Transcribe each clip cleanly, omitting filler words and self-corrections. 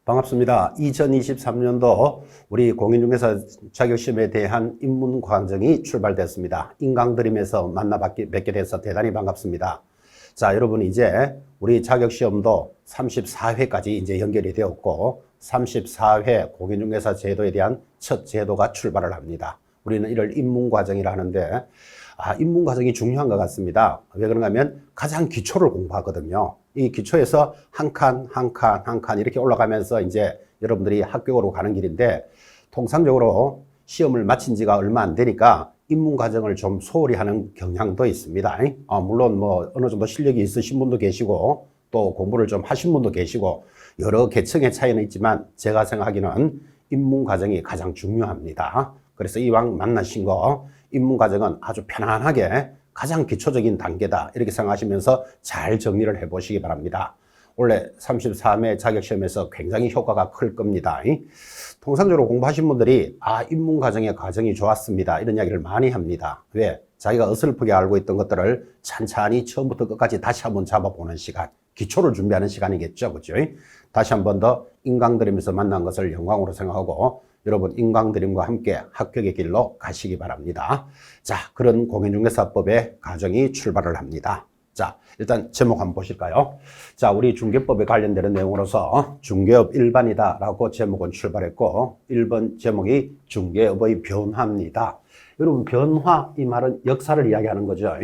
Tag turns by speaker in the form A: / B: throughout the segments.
A: 반갑습니다. 2023년도 우리 공인중개사 자격시험에 대한 입문 과정이 출발됐습니다. 인강드림에서 뵙게 돼서 대단히 반갑습니다. 자, 여러분 이제 우리 자격시험도 34회까지 이제 연결이 되었고 34회 공인중개사 제도에 대한 첫 제도가 출발을 합니다. 우리는 이를 입문 과정이라 하는데 입문 과정이 중요한 것 같습니다. 왜 그런가 하면 가장 기초를 공부하거든요. 이 기초에서 한 칸 이렇게 올라가면서 이제 여러분들이 합격으로 가는 길인데 통상적으로 시험을 마친 지가 얼마 안 되니까 입문 과정을 좀 소홀히 하는 경향도 있습니다. 물론 뭐 어느 정도 실력이 있으신 분도 계시고 또 공부를 좀 하신 분도 계시고 여러 계층의 차이는 있지만 제가 생각하기는 입문 과정이 가장 중요합니다. 그래서 이왕 만나신 거 입문 과정은 아주 편안하게 가장 기초적인 단계다 이렇게 생각하시면서 잘 정리를 해보시기 바랍니다. 원래 33회 자격시험에서 굉장히 효과가 클 겁니다. 통상적으로 공부하신 분들이 입문 과정의 과정이 좋았습니다 이런 이야기를 많이 합니다. 왜? 자기가 어설프게 알고 있던 것들을 찬찬히 처음부터 끝까지 다시 한번 잡아보는 시간, 기초를 준비하는 시간이겠죠, 그죠? 다시 한 번 더 인강드림에서 만난 것을 영광으로 생각하고 여러분 인강드림과 함께 합격의 길로 가시기 바랍니다. 자, 그런 공인중개사법의 과정이 출발을 합니다. 자, 일단 제목 한번 보실까요? 자, 우리 중개법에 관련되는 내용으로서 중개업 일반이다 라고 제목은 출발했고 1번 제목이 중개업의 변화입니다. 여러분 변화 이 말은 역사를 이야기하는 거죠.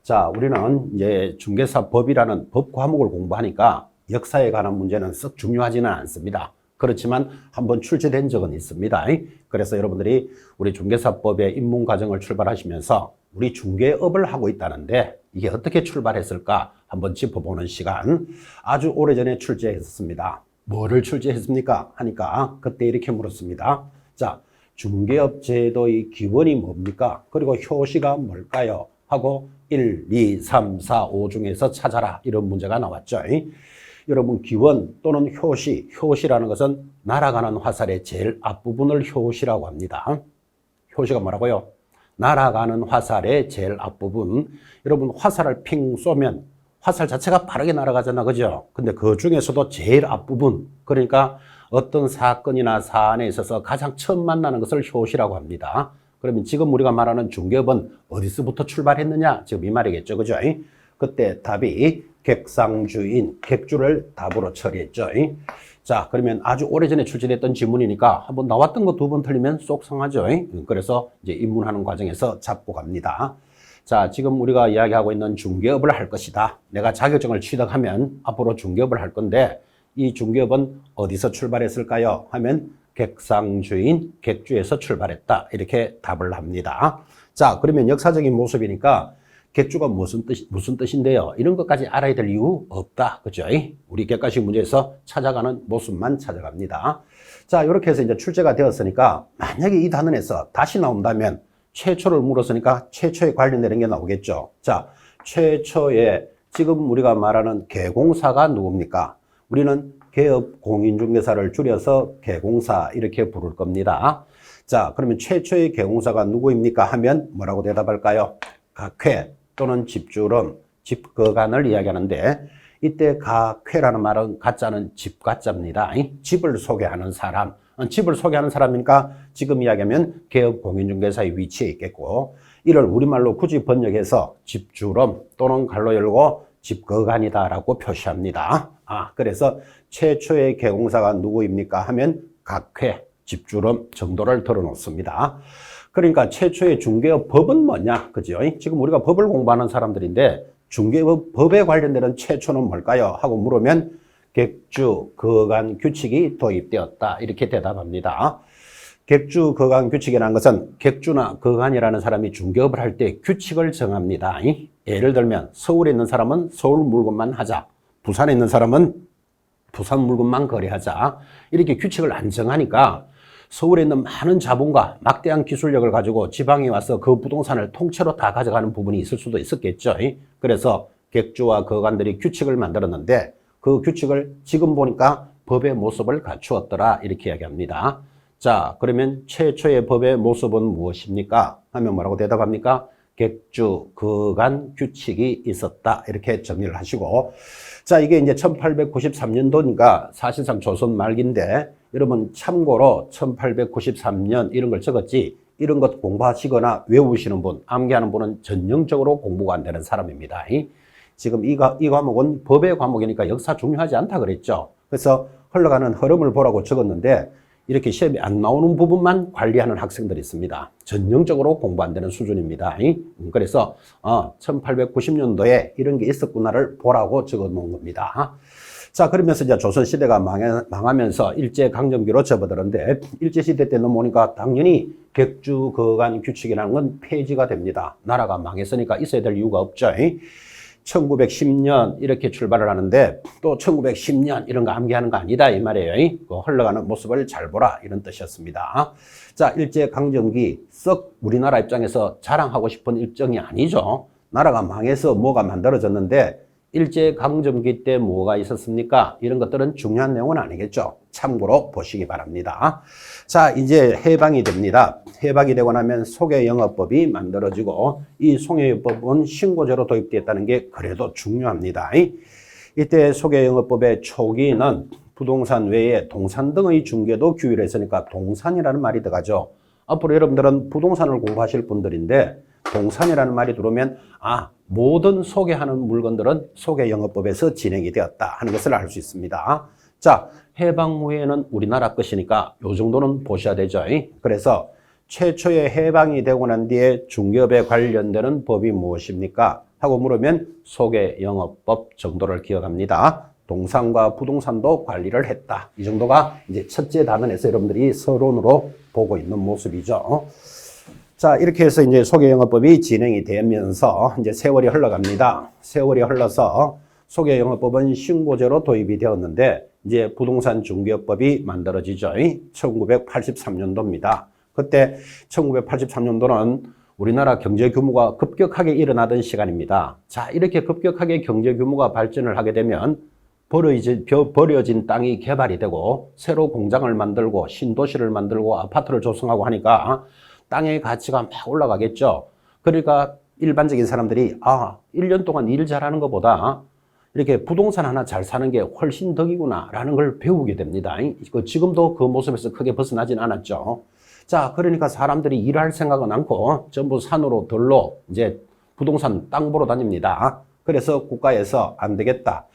A: 자, 우리는 이제 중개사법이라는 법 과목을 공부하니까 역사에 관한 문제는 썩 중요하지는 않습니다. 그렇지만 한번 출제된 적은 있습니다. 그래서 여러분들이 우리 중개사법의 입문 과정을 출발하시면서 우리 중개업을 하고 있다는데 이게 어떻게 출발했을까 한번 짚어보는 시간, 아주 오래전에 출제했습니다. 뭐를 출제했습니까? 하니까 그때 이렇게 물었습니다. 자, 중개업 제도의 기원이 뭡니까? 그리고 효시가 뭘까요? 하고 1, 2, 3, 4, 5 중에서 찾아라 이런 문제가 나왔죠. 여러분 기원 또는 효시라는 것은 날아가는 화살의 제일 앞부분을 효시라고 합니다. 효시가 뭐라고요? 날아가는 화살의 제일 앞부분. 여러분 화살을 핑 쏘면 화살 자체가 빠르게 날아가잖아, 그죠? 근데 그 중에서도 제일 앞부분, 그러니까 어떤 사건이나 사안에 있어서 가장 처음 만나는 것을 효시라고 합니다. 그러면 지금 우리가 말하는 중개업은 어디서부터 출발했느냐? 지금 이 말이겠죠, 그죠? 그때 답이 객상주인, 객주를 답으로 처리했죠. 자, 그러면 아주 오래전에 출제됐던 지문이니까 한번 나왔던 거 두 번 틀리면 쏙상하죠. 그래서 이제 입문하는 과정에서 잡고 갑니다. 자, 지금 우리가 이야기하고 있는 중개업을 할 것이다. 내가 자격증을 취득하면 앞으로 중개업을 할 건데 이 중개업은 어디서 출발했을까요? 하면 객상주인, 객주에서 출발했다. 이렇게 답을 합니다. 자, 그러면 역사적인 모습이니까 객주가 무슨 뜻인데요? 이런 것까지 알아야 될 이유 없다. 그죠? 우리 객관식 문제에서 찾아가는 모습만 찾아갑니다. 자, 이렇게 해서 이제 출제가 되었으니까 만약에 이 단원에서 다시 나온다면 최초를 물었으니까 최초에 관련되는 게 나오겠죠. 자, 최초에 지금 우리가 말하는 개공사가 누굽니까? 우리는 개업 공인중개사를 줄여서 개공사 이렇게 부를 겁니다. 자, 그러면 최초의 개공사가 누구입니까? 하면 뭐라고 대답할까요? 각회 또는 집주름, 집거간을 이야기하는데 이때 각회라는 말은 가짜는 집가짜입니다. 집을 소개하는 사람, 집을 소개하는 사람이니까 지금 이야기하면 개업 공인중개사의 위치에 있겠고 이를 우리말로 굳이 번역해서 집주름 또는 갈로 열고 집거간이다 라고 표시합니다. 그래서 최초의 개공사가 누구입니까? 하면 각회, 집주름 정도를 들어놓습니다. 그러니까 최초의 중개업 법은 뭐냐? 그죠? 지금 우리가 법을 공부하는 사람들인데 중개업 법에 관련되는 최초는 뭘까요? 하고 물으면 객주 거간 규칙이 도입되었다. 이렇게 대답합니다. 객주 거간 규칙이라는 것은 객주나 거간이라는 사람이 중개업을 할 때 규칙을 정합니다. 예를 들면 서울에 있는 사람은 서울 물건만 하자. 부산에 있는 사람은 부산 물건만 거래하자. 이렇게 규칙을 안 정하니까 서울에 있는 많은 자본과 막대한 기술력을 가지고 지방에 와서 그 부동산을 통째로 다 가져가는 부분이 있을 수도 있었겠죠. 그래서 객주와 거간들이 규칙을 만들었는데 그 규칙을 지금 보니까 법의 모습을 갖추었더라 이렇게 이야기합니다. 자, 그러면 최초의 법의 모습은 무엇입니까? 하면 뭐라고 대답합니까? 객주 거간 규칙이 있었다. 이렇게 정리를 하시고. 자, 이게 이제 1893년도니까 사실상 조선 말기인데, 여러분 참고로 1893년 이런 걸 적었지, 이런 것 공부하시거나 외우시는 분, 암기하는 분은 전형적으로 공부가 안 되는 사람입니다. 지금 이 과목은 법의 과목이니까 역사 중요하지 않다 그랬죠. 그래서 흘러가는 흐름을 보라고 적었는데, 이렇게 시험에 안 나오는 부분만 관리하는 학생들이 있습니다. 전형적으로 공부 안 되는 수준입니다. 그래서 1890년도에 이런 게 있었구나를 보라고 적어 놓은 겁니다. 자, 그러면서 이제 조선시대가 망하면서 일제강점기로 접어드는데, 일제시대 때 넘어오니까 당연히 객주 거간 규칙이라는 건 폐지가 됩니다. 나라가 망했으니까 있어야 될 이유가 없죠. 1910년 이렇게 출발을 하는데, 또 1910년 이런 거 암기하는 거 아니다 이 말이에요. 그 흘러가는 모습을 잘 보라 이런 뜻이었습니다. 자, 일제강점기 썩 우리나라 입장에서 자랑하고 싶은 일정이 아니죠. 나라가 망해서 뭐가 만들어졌는데, 일제강점기 때 뭐가 있었습니까? 이런 것들은 중요한 내용은 아니겠죠. 참고로 보시기 바랍니다. 자, 이제 해방이 됩니다. 해방이 되고 나면 소개영업법이 만들어지고, 이 소개영업법은 신고제로 도입되었다는 게 그래도 중요합니다. 이때 소개영업법의 초기는 부동산 외에 동산 등의 중개도 규율을 했으니까 동산이라는 말이 들어가죠. 앞으로 여러분들은 부동산을 공부하실 분들인데, 동산이라는 말이 들어오면 모든 소개하는 물건들은 소개영업법에서 진행이 되었다 하는 것을 알 수 있습니다. 자, 해방 후에는 우리나라 것이니까 요 정도는 보셔야 되죠. 그래서 최초의 해방이 되고 난 뒤에 중개업에 관련되는 법이 무엇입니까? 하고 물으면 소개영업법 정도를 기억합니다. 동산과 부동산도 관리를 했다. 이 정도가 이제 첫째 단원에서 여러분들이 서론으로 보고 있는 모습이죠. 자, 이렇게 해서 이제 소개영업법이 진행이 되면서 이제 세월이 흘러갑니다. 세월이 흘러서 소개영업법은 신고제로 도입이 되었는데, 이제 부동산 중개업법이 만들어지죠. 1983년도입니다. 그때 1983년도는 우리나라 경제 규모가 급격하게 일어나던 시간입니다. 자, 이렇게 급격하게 경제 규모가 발전을 하게 되면 버려진 땅이 개발이 되고, 새로 공장을 만들고 신도시를 만들고 아파트를 조성하고 하니까 땅의 가치가 막 올라가겠죠. 그러니까 일반적인 사람들이 1년 동안 일 잘하는 것보다 이렇게 부동산 하나 잘 사는 게 훨씬 덕이구나 라는 걸 배우게 됩니다. 지금도 그 모습에서 크게 벗어나진 않았죠. 자, 그러니까 사람들이 일할 생각은 않고 전부 산으로 들로 이제 부동산 땅 보러 다닙니다. 그래서 국가에서 안 되겠다,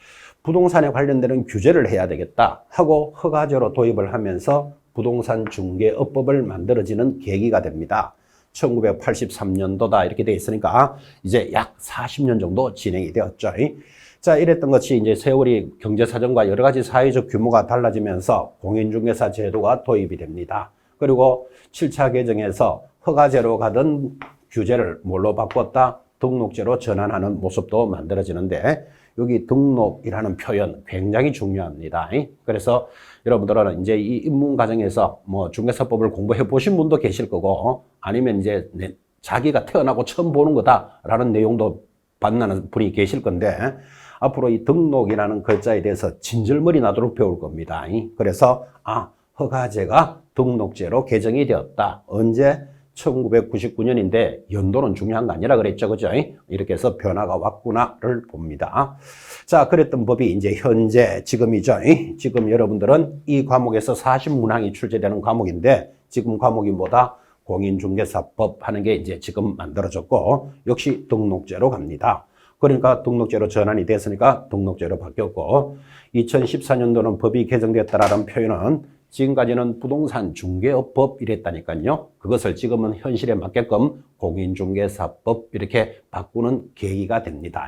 A: 부동산에 관련되는 규제를 해야 되겠다 하고 허가제로 도입을 하면서 부동산 중개업법을 만들어지는 계기가 됩니다. 1983년도다 이렇게 돼 있으니까 이제 약 40년 정도 진행이 되었죠. 자, 이랬던 것이 이제 세월이 경제사정과 여러 가지 사회적 규모가 달라지면서 공인중개사 제도가 도입이 됩니다. 그리고 7차 개정에서 허가제로 가던 규제를 뭘로 바꿨다? 등록제로 전환하는 모습도 만들어지는데, 여기 등록이라는 표현 굉장히 중요합니다. 그래서 여러분들은 이제 이 입문 과정에서 뭐 중개사법을 공부해 보신 분도 계실 거고, 아니면 이제 자기가 태어나고 처음 보는 거다라는 내용도 만나는 분이 계실 건데, 앞으로 이 등록이라는 글자에 대해서 진절머리 나도록 배울 겁니다. 그래서 허가제가 등록제로 개정이 되었다. 언제? 1999년인데 연도는 중요한 거 아니라 그랬죠. 그죠? 이렇게 해서 변화가 왔구나를 봅니다. 자, 그랬던 법이 이제 현재 지금이죠. 지금 여러분들은 이 과목에서 40문항이 출제되는 과목인데, 지금 과목이 뭐다? 공인중개사법 하는 게 이제 지금 만들어졌고, 역시 등록제로 갑니다. 그러니까 등록제로 전환이 됐으니까 등록제로 바뀌었고, 2014년도는 법이 개정됐다라는 표현은 지금까지는 부동산 중개업법 이랬다니까요. 그것을 지금은 현실에 맞게끔 공인중개사법 이렇게 바꾸는 계기가 됩니다.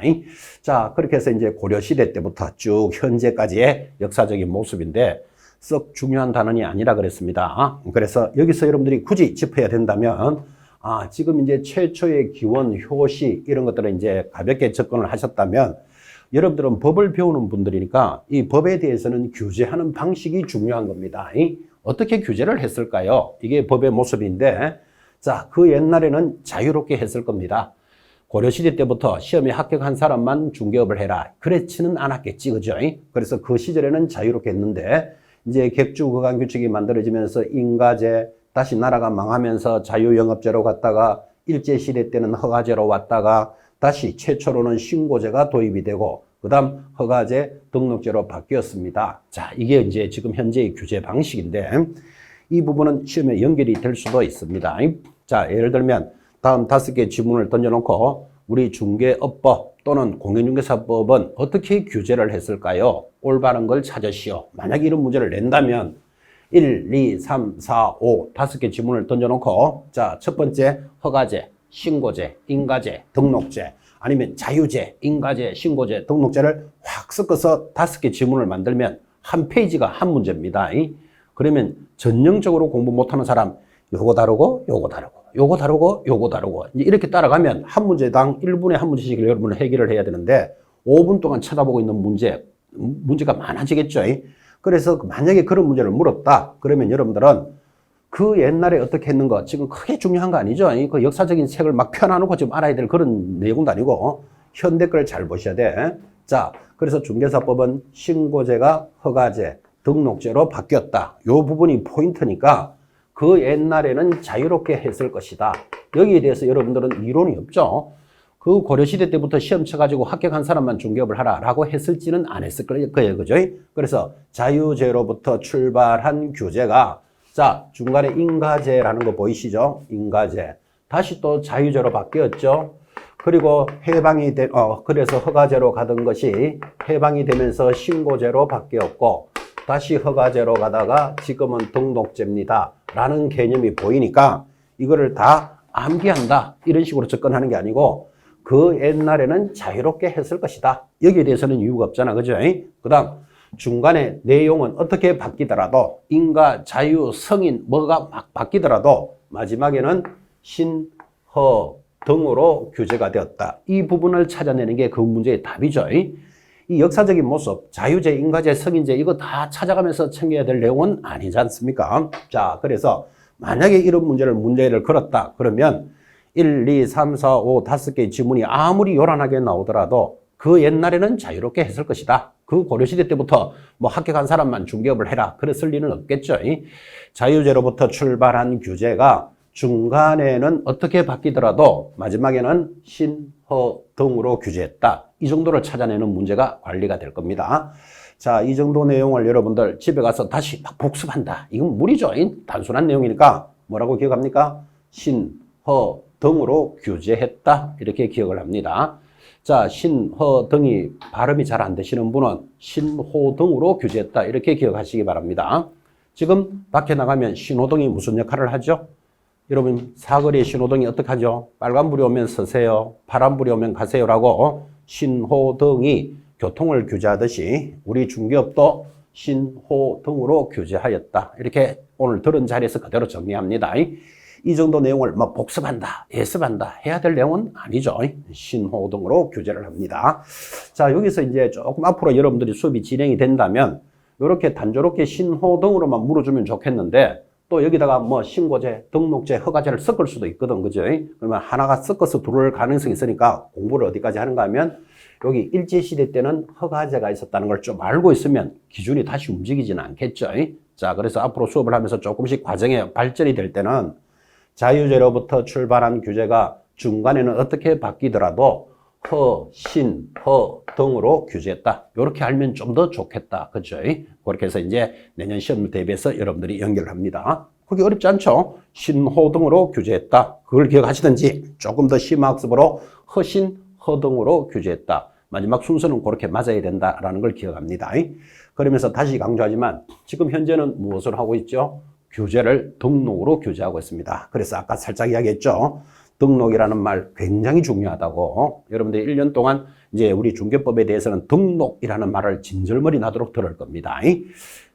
A: 자, 그렇게 해서 이제 고려시대 때부터 쭉 현재까지의 역사적인 모습인데, 썩 중요한 단원이 아니라 그랬습니다. 그래서 여기서 여러분들이 굳이 짚어야 된다면, 지금 이제 최초의 기원, 효시 이런 것들을 이제 가볍게 접근을 하셨다면, 여러분들은 법을 배우는 분들이니까 이 법에 대해서는 규제하는 방식이 중요한 겁니다. 어떻게 규제를 했을까요? 이게 법의 모습인데, 자, 그 옛날에는 자유롭게 했을 겁니다. 고려시대 때부터 시험에 합격한 사람만 중개업을 해라, 그렇지는 않았겠지, 그죠? 그래서 그 시절에는 자유롭게 했는데, 이제 객주거간 규칙이 만들어지면서 인가제, 다시 나라가 망하면서 자유영업제로 갔다가 일제시대 때는 허가제로 왔다가 다시 최초로는 신고제가 도입이 되고 그 다음 허가제, 등록제로 바뀌었습니다. 자, 이게 이제 지금 현재의 규제 방식인데 이 부분은 시험에 연결이 될 수도 있습니다. 자, 예를 들면 다음 5개의 지문을 던져놓고 우리 중개업법 또는 공인중개사법은 어떻게 규제를 했을까요? 올바른 걸 찾으시오. 만약에 이런 문제를 낸다면 1, 2, 3, 4, 5 5개 지문을 던져놓고 자, 첫 번째 허가제, 신고제, 인가제, 등록제 아니면 자유제, 인가제, 신고제, 등록제를 확 섞어서 5개 지문을 만들면 한 페이지가 한 문제입니다. 그러면 전형적으로 공부 못하는 사람 요거 다르고 요거 다르고 요거 다르고 요거 다르고 이렇게 따라가면 한 문제당 1분에 한 문제씩 여러분은 해결을 해야 되는데 5분 동안 쳐다보고 있는 문제가 많아지겠죠. 그래서 만약에 그런 문제를 물었다 그러면 여러분들은 그 옛날에 어떻게 했는가 지금 크게 중요한 거 아니죠. 그 역사적인 책을 막 펴놔놓고 지금 알아야 될 그런 내용도 아니고 현대 걸 잘 보셔야 돼. 자, 그래서 중개사법은 신고제가 허가제, 등록제로 바뀌었다. 요 부분이 포인트니까 그 옛날에는 자유롭게 했을 것이다. 여기에 대해서 여러분들은 이론이 없죠. 그 고려시대 때부터 시험 쳐가지고 합격한 사람만 중개업을 하라라고 했을지는 안 했을 거예요. 그죠? 그래서 자유제로부터 출발한 규제가 자, 중간에 인가제라는 거 보이시죠? 인가제. 다시 또 자유제로 바뀌었죠. 그리고 그래서 허가제로 가던 것이 해방이 되면서 신고제로 바뀌었고 다시 허가제로 가다가 지금은 등록제입니다. 라는 개념이 보이니까 이거를 다 암기한다. 이런 식으로 접근하는 게 아니고 그 옛날에는 자유롭게 했을 것이다. 여기에 대해서는 이유가 없잖아. 그죠? 그 다음 중간에 내용은 어떻게 바뀌더라도 인가, 자유, 성인 뭐가 막 바뀌더라도 마지막에는 신, 허 등으로 규제가 되었다. 이 부분을 찾아내는 게 그 문제의 답이죠. 이 역사적인 모습, 자유제, 인가제, 성인제 이거 다 찾아가면서 챙겨야 될 내용은 아니지 않습니까? 자, 그래서 만약에 이런 문제를 걸었다 그러면 1, 2, 3, 4, 5 5개의 지문이 아무리 요란하게 나오더라도 그 옛날에는 자유롭게 했을 것이다. 그 고려시대 때부터 뭐 합격한 사람만 중개업을 해라. 그랬을 리는 없겠죠. 자유제로부터 출발한 규제가 중간에는 어떻게 바뀌더라도 마지막에는 신, 허 등으로 규제했다. 이 정도를 찾아내는 문제가 관리가 될 겁니다. 자, 이 정도 내용을 여러분들 집에 가서 다시 막 복습한다. 이건 무리죠. 단순한 내용이니까 뭐라고 기억합니까? 신, 허 등으로 규제했다. 이렇게 기억을 합니다. 자, 신, 허 등이 발음이 잘 안 되시는 분은 신호 등으로 규제했다. 이렇게 기억하시기 바랍니다. 지금 밖에 나가면 신호등이 무슨 역할을 하죠? 여러분 사거리의 신호등이 어떻게 하죠? 빨간불이 오면 서세요. 파란불이 오면 가세요라고 신호등이 교통을 규제하듯이 우리 중개업도 신호등으로 규제하였다. 이렇게 오늘 들은 자리에서 그대로 정리합니다. 이 정도 내용을 뭐 복습한다, 예습한다 해야 될 내용은 아니죠. 신호등으로 규제를 합니다. 자, 여기서 이제 조금 앞으로 여러분들이 수업이 진행이 된다면 이렇게 단조롭게 신호등으로만 물어주면 좋겠는데 또 여기다가 뭐 신고제, 등록제, 허가제를 섞을 수도 있거든. 그죠? 그러면 하나가 섞어서 들어올 가능성이 있으니까 공부를 어디까지 하는가 하면 여기 일제시대 때는 허가제가 있었다는 걸 좀 알고 있으면 기준이 다시 움직이지는 않겠죠. 자, 그래서 앞으로 수업을 하면서 조금씩 과정에 발전이 될 때는 자유제로부터 출발한 규제가 중간에는 어떻게 바뀌더라도 허, 신, 허 등으로 규제했다. 이렇게 알면 좀 더 좋겠다. 그죠? 그렇게 해서 이제 내년 시험 대비해서 여러분들이 연결을 합니다. 그게 어렵지 않죠? 신호 등으로 규제했다. 그걸 기억하시든지 조금 더 심화학습으로 허신, 허 등으로 규제했다. 마지막 순서는 그렇게 맞아야 된다라는 걸 기억합니다. 그러면서 다시 강조하지만 지금 현재는 무엇을 하고 있죠? 규제를 등록으로 규제하고 있습니다. 그래서 아까 살짝 이야기했죠. 등록이라는 말 굉장히 중요하다고. 여러분들 1년 동안 이제 우리 중개법에 대해서는 등록이라는 말을 진절머리 나도록 들을 겁니다.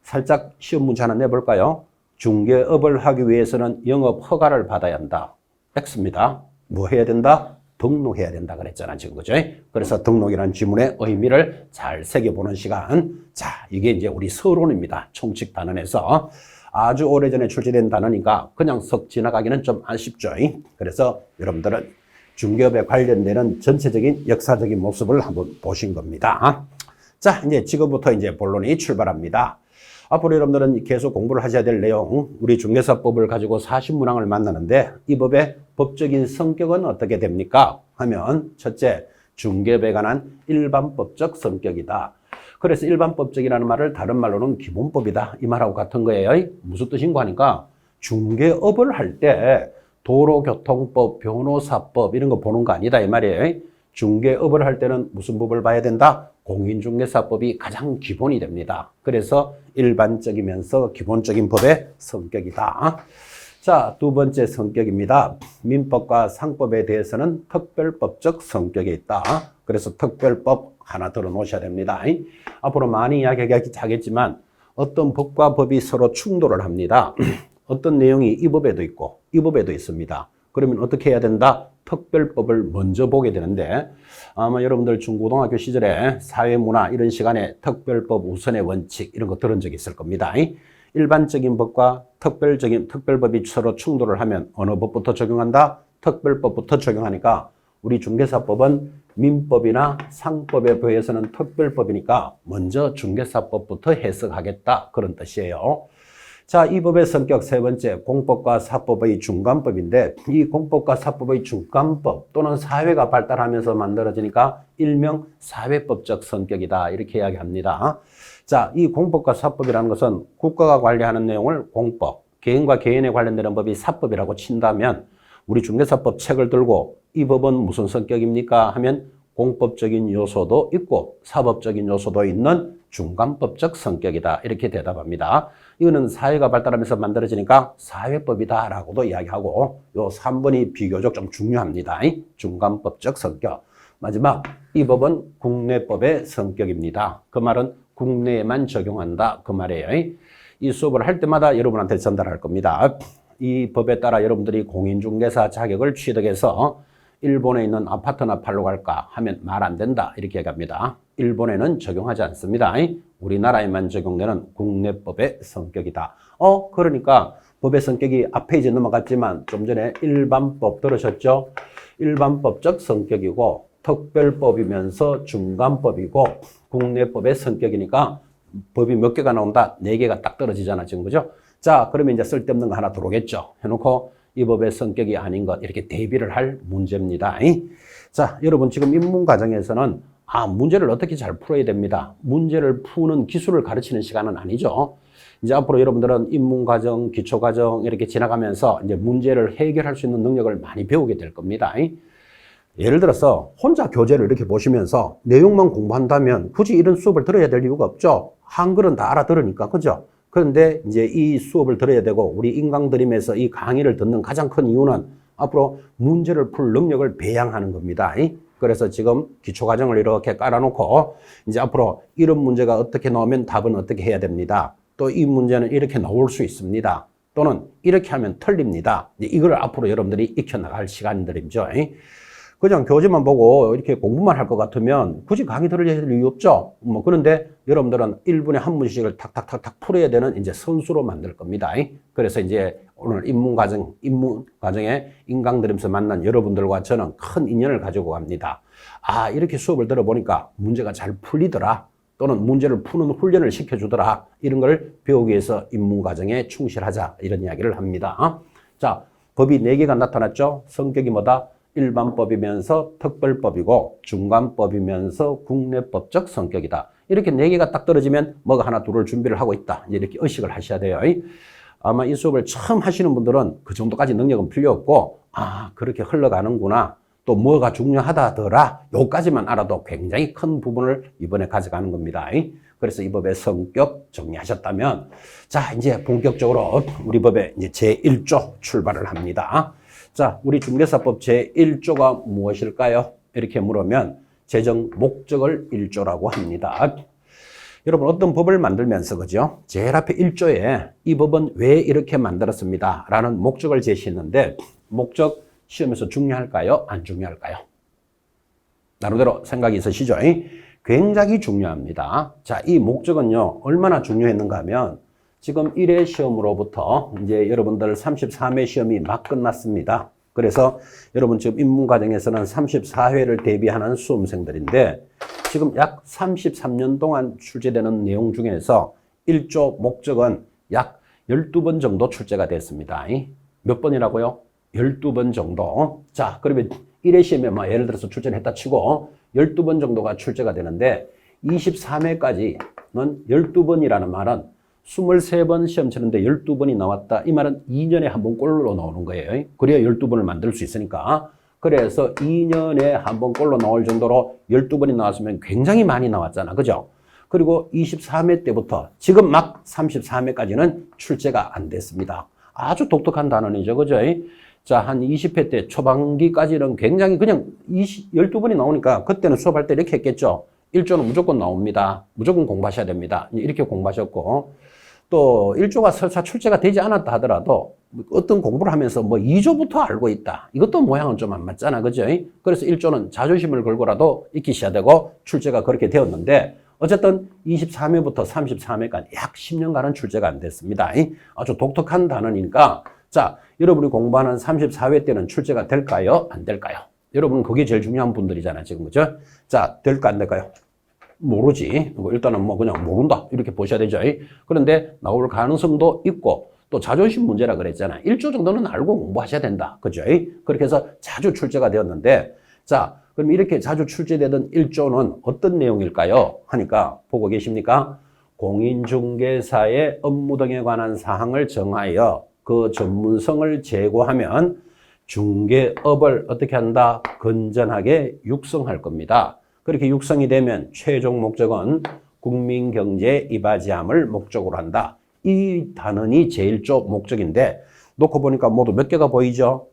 A: 살짝 시험 문제 하나 내볼까요? 중개업을 하기 위해서는 영업 허가를 받아야 한다. X입니다. 뭐 해야 된다? 등록해야 된다 그랬잖아, 지금. 그죠? 그래서 등록이라는 지문의 의미를 잘 새겨보는 시간. 자, 이게 이제 우리 서론입니다. 총칙 단원에서. 아주 오래전에 출제된 단어니까 그냥 석 지나가기는 좀 아쉽죠. 그래서 여러분들은 중개업에 관련되는 전체적인 역사적인 모습을 한번 보신 겁니다. 자, 이제 지금부터 이제 본론이 출발합니다. 앞으로 여러분들은 계속 공부를 하셔야 될 내용, 우리 중개사법을 가지고 40문항을 만나는데 이 법의 법적인 성격은 어떻게 됩니까? 하면 첫째, 중개법에 관한 일반법적 성격이다. 그래서 일반법적이라는 말을 다른 말로는 기본법이다. 이 말하고 같은 거예요. 무슨 뜻인가 하니까 중개업을 할 때 도로교통법, 변호사법 이런 거 보는 거 아니다 이 말이에요. 중개업을 할 때는 무슨 법을 봐야 된다? 공인중개사법이 가장 기본이 됩니다. 그래서 일반적이면서 기본적인 법의 성격이다. 자, 두 번째 성격입니다. 민법과 상법에 대해서는 특별법적 성격이 있다. 그래서 특별법 하나 들어 놓으셔야 됩니다. 앞으로 많이 이야기하겠지만 어떤 법과 법이 서로 충돌을 합니다. 어떤 내용이 이 법에도 있고 이 법에도 있습니다. 그러면 어떻게 해야 된다? 특별법을 먼저 보게 되는데 아마 여러분들 중고등학교 시절에 사회문화 이런 시간에 특별법 우선의 원칙 이런 거 들은 적이 있을 겁니다. 일반적인 법과 특별법이 서로 충돌을 하면 어느 법부터 적용한다? 특별법부터 적용하니까 우리 중개사법은 민법이나 상법에 비해서는 특별법이니까 먼저 중개사법부터 해석하겠다 그런 뜻이에요. 자, 이 법의 성격 세 번째, 공법과 사법의 중간법인데 이 공법과 사법의 중간법 또는 사회가 발달하면서 만들어지니까 일명 사회법적 성격이다 이렇게 이야기합니다. 자, 이 공법과 사법이라는 것은 국가가 관리하는 내용을 공법, 개인과 개인에 관련되는 법이 사법이라고 친다면 우리 중개사법 책을 들고 이 법은 무슨 성격입니까? 하면 공법적인 요소도 있고 사법적인 요소도 있는 중간법적 성격이다 이렇게 대답합니다. 이거는 사회가 발달하면서 만들어지니까 사회법이다라고도 이야기하고 요 3번이 비교적 좀 중요합니다. 중간법적 성격. 마지막 이 법은 국내법의 성격입니다. 그 말은 국내에만 적용한다 그 말이에요. 이 수업을 할 때마다 여러분한테 전달할 겁니다. 이 법에 따라 여러분들이 공인중개사 자격을 취득해서 일본에 있는 아파트나 팔러 갈까 하면 말 안 된다 이렇게 얘기합니다. 일본에는 적용하지 않습니다. 우리나라에만 적용되는 국내법의 성격이다. 그러니까 법의 성격이 앞에 이제 넘어갔지만 좀 전에 일반법 들으셨죠? 일반법적 성격이고 특별법이면서 중간법이고 국내법의 성격이니까 법이 몇 개가 나온다? 4개가 딱 떨어지잖아 지금 그죠? 자, 그러면 이제 쓸데없는 거 하나 들어오겠죠. 해놓고 이 법의 성격이 아닌 것 이렇게 대비를 할 문제입니다. 자, 여러분 지금 입문 과정에서는 문제를 어떻게 잘 풀어야 됩니다. 문제를 푸는 기술을 가르치는 시간은 아니죠. 이제 앞으로 여러분들은 입문 과정, 기초 과정 이렇게 지나가면서 이제 문제를 해결할 수 있는 능력을 많이 배우게 될 겁니다. 예를 들어서 혼자 교재를 이렇게 보시면서 내용만 공부한다면 굳이 이런 수업을 들어야 될 이유가 없죠. 한글은 다 알아들으니까, 그죠? 그런데 이제 이 수업을 들어야 되고 우리 인강드림에서 이 강의를 듣는 가장 큰 이유는 앞으로 문제를 풀 능력을 배양하는 겁니다. 그래서 지금 기초과정을 이렇게 깔아놓고 이제 앞으로 이런 문제가 어떻게 나오면 답은 어떻게 해야 됩니다. 또 이 문제는 이렇게 나올 수 있습니다. 또는 이렇게 하면 틀립니다. 이걸 앞으로 여러분들이 익혀나갈 시간들이죠. 그냥 교재만 보고 이렇게 공부만 할 것 같으면 굳이 강의 들을 이유 없죠. 그런데 여러분들은 1분에 한 문씩을 탁탁탁탁 풀어야 되는 이제 선수로 만들 겁니다. 그래서 이제 오늘 입문 과정에 인강들으면서 만난 여러분들과 저는 큰 인연을 가지고 갑니다. 이렇게 수업을 들어보니까 문제가 잘 풀리더라. 또는 문제를 푸는 훈련을 시켜주더라. 이런 걸 배우기 위해서 입문 과정에 충실하자. 이런 이야기를 합니다. 자, 법이 4개가 나타났죠. 성격이 뭐다? 일반법이면서 특별법이고 중간법이면서 국내법적 성격이다. 이렇게 4개가 딱 떨어지면 뭐가 하나 둘을 준비를 하고 있다. 이렇게 의식을 하셔야 돼요. 아마 이 수업을 처음 하시는 분들은 그 정도까지 능력은 필요 없고 그렇게 흘러가는구나. 또 뭐가 중요하다더라. 요까지만 알아도 굉장히 큰 부분을 이번에 가져가는 겁니다. 그래서 이 법의 성격 정리하셨다면 자, 이제 본격적으로 우리 법의 이제 제1조 출발을 합니다. 자, 우리 중개사법 제1조가 무엇일까요? 이렇게 물으면 재정 목적을 1조라고 합니다. 여러분 어떤 법을 만들면서 그죠? 제일 앞에 1조에 이 법은 왜 이렇게 만들었습니다. 라는 목적을 제시했는데 목적 시험에서 중요할까요? 안 중요할까요? 나름대로 생각이 있으시죠? 굉장히 중요합니다. 자, 이 목적은요, 얼마나 중요했는가 하면 지금 1회 시험으로부터 이제 여러분들 33회 시험이 막 끝났습니다. 그래서 여러분 지금 입문 과정에서는 34회를 대비하는 수험생들인데 지금 약 33년 동안 출제되는 내용 중에서 1조 목적은 약 12번 정도 출제가 됐습니다. 몇 번이라고요? 12번 정도. 자, 그러면 1회 시험에 뭐 예를 들어서 출제를 했다 치고 12번 정도가 출제가 되는데 23회까지는 12번이라는 말은 23번 시험 치는데 12번이 나왔다. 이 말은 2년에 한 번 꼴로 나오는 거예요. 그래야 12번을 만들 수 있으니까. 그래서 2년에 한 번 꼴로 나올 정도로 12번이 나왔으면 굉장히 많이 나왔잖아. 그죠? 그리고 23회 때부터 지금 막 33회까지는 출제가 안 됐습니다. 아주 독특한 단원이죠. 그죠? 자, 한 20회 때 초반기까지는 굉장히 그냥 12번이 나오니까 그때는 수업할 때 이렇게 했겠죠. 1조는 무조건 나옵니다. 무조건 공부하셔야 됩니다. 이렇게 공부하셨고, 또 1조가 설사 출제가 되지 않았다 하더라도 어떤 공부를 하면서 뭐 2조부터 알고 있다. 이것도 모양은 좀 안 맞잖아. 그죠? 그래서 1조는 자존심을 걸고라도 익히셔야 되고 출제가 그렇게 되었는데 어쨌든 23회부터 33회까지 약 10년간은 출제가 안 됐습니다. 아주 독특한 단원이니까 자, 여러분이 공부하는 34회 때는 출제가 될까요? 안 될까요? 여러분은 그게 제일 중요한 분들이잖아요. 지금 그죠? 자, 될까 안 될까요? 모르지. 일단은 뭐 그냥 모른다. 이렇게 보셔야 되죠. 그런데 나올 가능성도 있고 또 자존심 문제라 그랬잖아요. 1조 정도는 알고 공부하셔야 된다. 그죠? 그렇게 해서 자주 출제가 되었는데 자, 그럼 이렇게 자주 출제되던 1조는 어떤 내용일까요? 하니까 보고 계십니까? 공인중개사의 업무 등에 관한 사항을 정하여 그 전문성을 제고하면 중개업을 어떻게 한다? 건전하게 육성할 겁니다. 그렇게 육성이 되면 최종 목적은 국민경제에 이바지함을 목적으로 한다. 이 단원이 제1조 목적인데 놓고 보니까 모두 몇 개가 보이죠?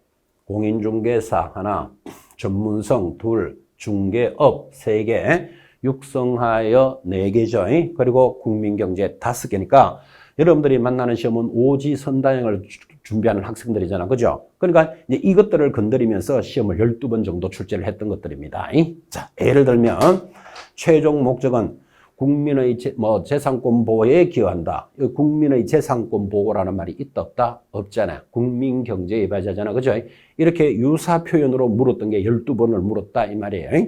A: 공인중개사 하나, 전문성 둘, 중개업 3개, 육성하여 4개죠. 그리고 국민경제 5개니까 여러분들이 만나는 시험은 오지선다형을 준비하는 학생들이잖아. 그죠? 그러니까 이제 이것들을 건드리면서 시험을 12번 정도 출제를 했던 것들입니다. 자, 예를 들면 최종 목적은 국민의 재산권 보호에 기여한다. 국민의 재산권 보호라는 말이 있다 없다? 없잖아. 국민 경제에 이바지하잖아. 그죠? 이렇게 유사 표현으로 물었던 게 12번을 물었다 이 말이에요.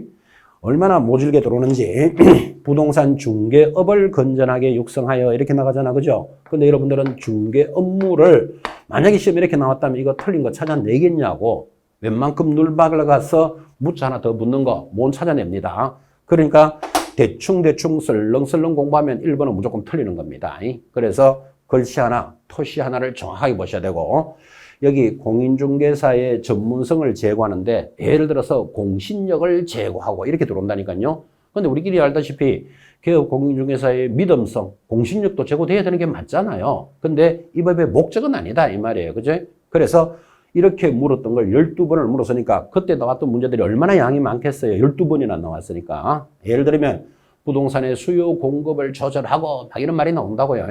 A: 얼마나 모질게 들어오는지 부동산 중개업을 건전하게 육성하여 이렇게 나가잖아. 그죠? 근데 여러분들은 중개 업무를 만약에 시험 이렇게 나왔다면 이거 틀린 거 찾아내겠냐고 웬만큼 눌박을 가서 묻자 하나 더 묻는 거 못 찾아냅니다. 그러니까 대충 설렁설렁 공부하면 1번은 무조건 틀리는 겁니다. 그래서 글씨 하나, 토시 하나를 정확하게 보셔야 되고 여기 공인중개사의 전문성을 제고하는데 예를 들어서 공신력을 제고하고 이렇게 들어온다니까요. 근데 우리끼리 알다시피 개업 공인중개사의 믿음성, 공신력도 제고돼야 되는 게 맞잖아요. 근데 이 법의 목적은 아니다 이 말이에요. 그죠? 그래서 이렇게 물었던 걸 12번을 물었으니까 그때 나왔던 문제들이 얼마나 양이 많겠어요. 12번이나 나왔으니까. 예를 들면 부동산의 수요 공급을 조절하고 막 이런 말이 나온다고요.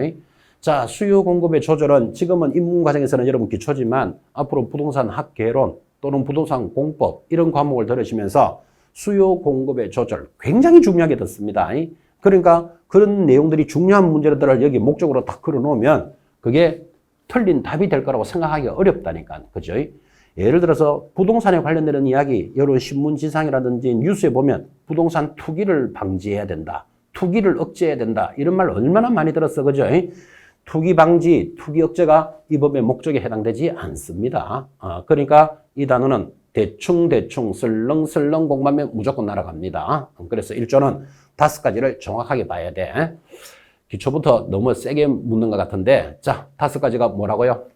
A: 자, 수요 공급의 조절은 지금은 입문과정에서는 여러분 기초지만 앞으로 부동산 학개론 또는 부동산 공법 이런 과목을 들으시면서 수요 공급의 조절 굉장히 중요하게 듣습니다. 그러니까 그런 내용들이 중요한 문제들을 여기 목적으로 딱 걸어놓으면 그게 틀린 답이 될 거라고 생각하기가 어렵다니까. 그죠? 예를 들어서 부동산에 관련되는 이야기, 여러 신문지상이라든지 뉴스에 보면 부동산 투기를 방지해야 된다. 투기를 억제해야 된다. 이런 말 얼마나 많이 들었어. 그죠? 투기 방지, 투기 억제가 이 법의 목적에 해당되지 않습니다. 그러니까 이 단어는 대충 설렁설렁 공부하면 무조건 날아갑니다. 그래서 1조는 5가지를 정확하게 봐야 돼. 기초부터 너무 세게 묻는 것 같은데 자, 5가지가 뭐라고요?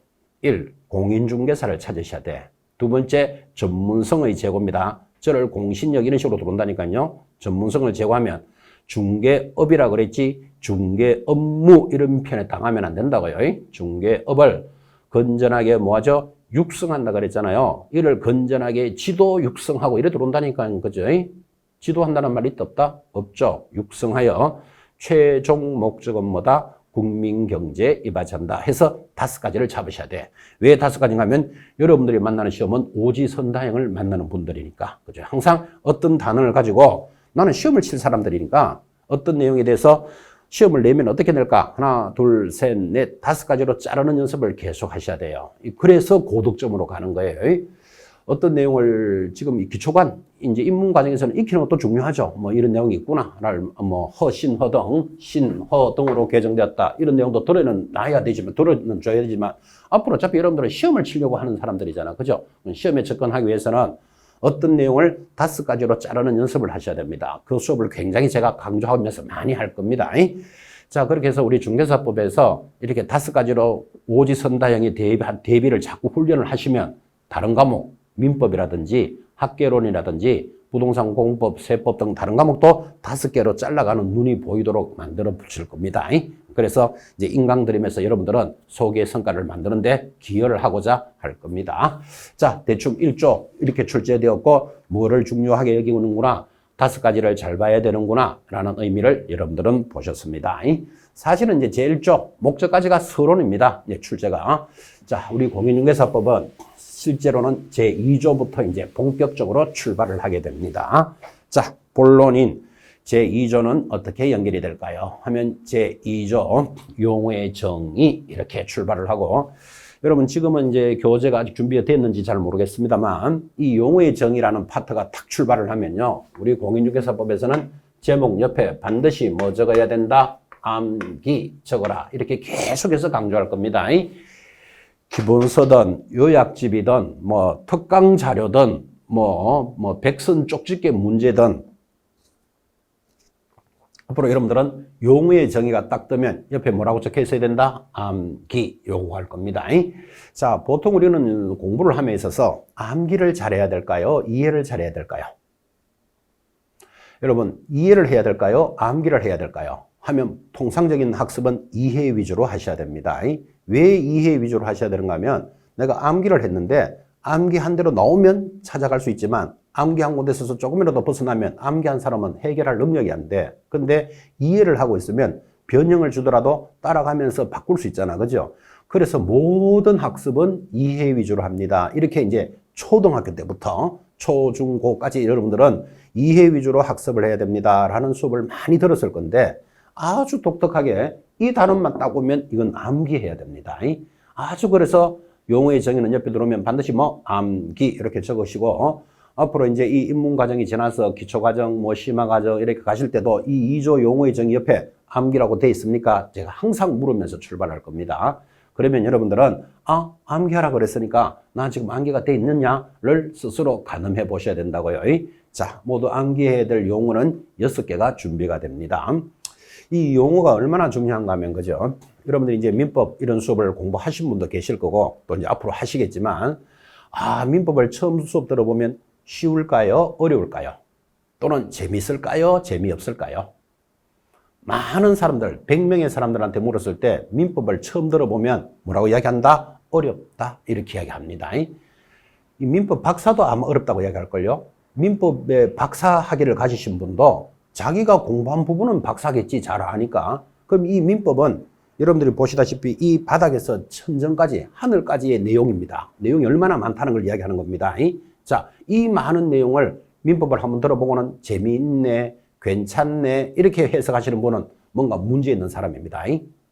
A: 1. 공인중개사를 찾으셔야 돼. 2번째, 전문성의 제고입니다. 저를 공신력 이런 식으로 들어온다니까요. 전문성을 제고하면 중개업이라 그랬지 중개업무 이런 표현에 당하면 안 된다고요. 중개업을 건전하게 뭐하죠? 육성한다 그랬잖아요. 이를 건전하게 지도 육성하고 이래 들어온다니까요. 그죠? 지도한다는 말이 있다 없다? 없죠. 육성하여 최종 목적은 뭐다? 국민경제에 이바지한다 해서 5가지를 잡으셔야 돼. 왜 5가지인가 하면 여러분들이 만나는 시험은 오지선다형을 만나는 분들이니까. 그죠? 항상 어떤 단어를 가지고 나는 시험을 칠 사람들이니까 어떤 내용에 대해서 시험을 내면 어떻게 될까? 하나, 둘, 셋, 넷, 5가지로 자르는 연습을 계속 하셔야 돼요. 그래서 고득점으로 가는 거예요. 어떤 내용을 지금 기초관, 이제 입문 과정에서는 익히는 것도 중요하죠. 뭐 이런 내용이 있구나를 뭐 허신허등, 신허등으로 개정되었다. 이런 내용도 들어는 놔야 되지만, 들어는 줘야 되지만, 앞으로 어차피 여러분들은 시험을 치려고 하는 사람들이잖아. 그죠? 시험에 접근하기 위해서는 어떤 내용을 5가지로 자르는 연습을 하셔야 됩니다. 그 수업을 굉장히 제가 강조하면서 많이 할 겁니다. 자, 그렇게 해서 우리 중개사법에서 이렇게 5가지로 오지선다형의 대비를 자꾸 훈련을 하시면 다른 과목, 민법이라든지 학개론이라든지 부동산 공법, 세법 등 다른 과목도 5개로 잘라가는 눈이 보이도록 만들어 붙일 겁니다. 그래서 이제 인강드림에서 여러분들은 소개 성과를 만드는데 기여를 하고자 할 겁니다. 자, 대충 1조 이렇게 출제되었고 뭐를 중요하게 여기는구나, 5가지를 잘 봐야 되는구나 라는 의미를 여러분들은 보셨습니다. 사실은 이제 제1조 목적까지가 서론입니다. 이제 출제가. 자, 우리 공인중개사법은 실제로는 제2조부터 이제 본격적으로 출발을 하게 됩니다. 자, 본론인 제2조는 어떻게 연결이 될까요? 하면 제2조 용어의 정의 이렇게 출발을 하고, 여러분 지금은 이제 교재가 아직 준비가 됐는지 잘 모르겠습니다만 이 용어의 정의라는 파트가 탁 출발을 하면요, 우리 공인중개사법에서는 제목 옆에 반드시 뭐 적어야 된다? 암기 적어라. 이렇게 계속해서 강조할 겁니다. 기본서든 요약집이든 뭐 특강 자료든 뭐 백선 쪽집게 문제든 앞으로 여러분들은 용어의 정의가 딱 뜨면 옆에 뭐라고 적혀 있어야 된다? 암기 요구할 겁니다. 자, 보통 우리는 공부를 함에 있어서 암기를 잘해야 될까요? 이해를 잘해야 될까요? 여러분, 이해를 해야 될까요? 암기를 해야 될까요? 하면 통상적인 학습은 이해 위주로 하셔야 됩니다. 왜 이해 위주로 하셔야 되는가 하면 내가 암기를 했는데 암기한 대로 나오면 찾아갈 수 있지만 암기한 곳에서 조금이라도 벗어나면 암기한 사람은 해결할 능력이 안 돼. 근데 이해를 하고 있으면 변형을 주더라도 따라가면서 바꿀 수 있잖아. 그죠? 그래서 모든 학습은 이해 위주로 합니다. 이렇게 이제 초등학교 때부터 초, 중, 고까지 여러분들은 이해 위주로 학습을 해야 됩니다 라는 수업을 많이 들었을 건데 아주 독특하게 이 단원만 딱 오면 이건 암기해야 됩니다. 아주 그래서 용어의 정의는 옆에 들어오면 반드시 뭐 암기 이렇게 적으시고 앞으로 이제 이 입문 과정이 지나서 기초 과정, 뭐 심화 과정 이렇게 가실 때도 이 2조 용어의 정의 옆에 암기라고 돼 있습니까? 제가 항상 물으면서 출발할 겁니다. 그러면 여러분들은 암기하라 그랬으니까 나 지금 암기가 돼 있느냐를 스스로 가늠해 보셔야 된다고요. 자, 모두 암기해야 될 용어는 6개가 준비가 됩니다. 이 용어가 얼마나 중요한가 하면, 그죠? 여러분들이 이제 민법 이런 수업을 공부하신 분도 계실 거고, 또 이제 앞으로 하시겠지만, 민법을 처음 수업 들어보면 쉬울까요? 어려울까요? 또는 재밌을까요? 재미없을까요? 많은 사람들, 100명의 사람들한테 물었을 때 민법을 처음 들어보면 뭐라고 이야기한다? 어렵다. 이렇게 이야기합니다. 이 민법 박사도 아마 어렵다고 이야기할걸요? 민법에 박사 학위를 가지신 분도 자기가 공부한 부분은 박사겠지, 잘 아니까. 그럼 이 민법은 여러분들이 보시다시피 이 바닥에서 천정까지, 하늘까지의 내용입니다. 내용이 얼마나 많다는 걸 이야기하는 겁니다. 자, 이 많은 내용을 민법을 한번 들어보고는 재미있네, 괜찮네, 이렇게 해석하시는 분은 뭔가 문제 있는 사람입니다.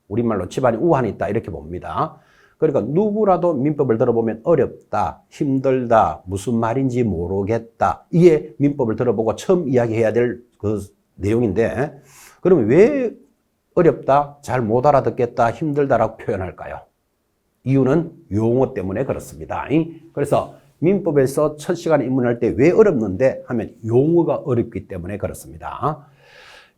A: 우리말로 집안에 우환이 있다, 이렇게 봅니다. 그러니까 누구라도 민법을 들어보면 어렵다, 힘들다, 무슨 말인지 모르겠다. 이게 민법을 들어보고 처음 이야기해야 될 그 내용인데, 그러면 왜 어렵다, 잘 못 알아듣겠다, 힘들다라고 표현할까요? 이유는 용어 때문에 그렇습니다. 그래서 민법에서 첫 시간에 입문할 때 왜 어렵는데 하면 용어가 어렵기 때문에 그렇습니다.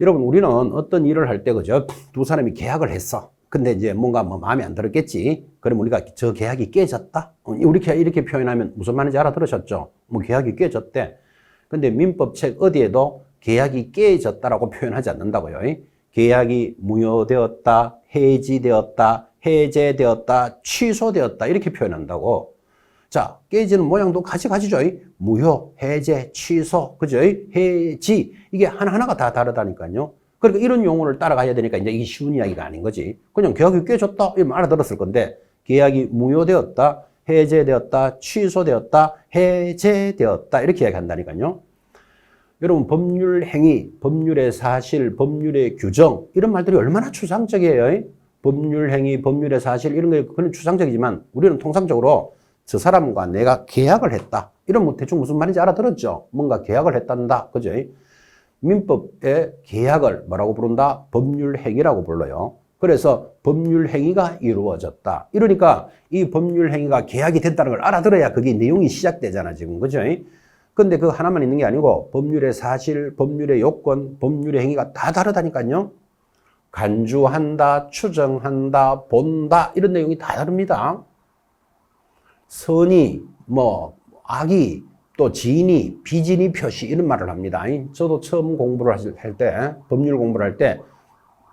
A: 여러분, 우리는 어떤 일을 할 때, 그죠? 두 사람이 계약을 했어. 근데 이제 뭔가 뭐 마음에 안 들었겠지? 그럼 우리가 저 계약이 깨졌다? 이렇게 표현하면 무슨 말인지 알아들으셨죠? 뭐 계약이 깨졌대. 근데 민법책 어디에도 계약이 깨졌다라고 표현하지 않는다고요. 계약이 무효되었다, 해지되었다, 해제되었다, 취소되었다 이렇게 표현한다고. 자, 깨지는 모양도 가지죠. 무효, 해제, 취소, 그죠? 해지. 이게 하나하나가 다 다르다니까요. 그러니까 이런 용어를 따라가야 되니까 이제 이게 쉬운 이야기가 아닌 거지. 그냥 계약이 깨졌다 이러면 알아들었을 건데, 계약이 무효되었다, 해제되었다, 취소되었다, 해제되었다 이렇게 이야기한다니까요. 여러분, 법률 행위, 법률의 사실, 법률의 규정 이런 말들이 얼마나 추상적이에요. 법률 행위, 법률의 사실 이런 게 그런 추상적이지만 우리는 통상적으로 저 사람과 내가 계약을 했다 이런 뭐 대충 무슨 말인지 알아들었죠? 뭔가 계약을 했단다. 그죠? 민법의 계약을 뭐라고 부른다? 법률행위라고 불러요. 그래서 법률행위가 이루어졌다. 이러니까 이 법률행위가 계약이 됐다는 걸 알아들어야 그게 내용이 시작되잖아, 지금. 그죠? 근데 그 하나만 있는 게 아니고 법률의 사실, 법률의 요건, 법률의 행위가 다 다르다니까요. 간주한다, 추정한다, 본다 이런 내용이 다 다릅니다. 선의, 뭐 악의, 또 진의, 비진의 표시 이런 말을 합니다. 저도 처음 공부를 할 때, 법률 공부를 할 때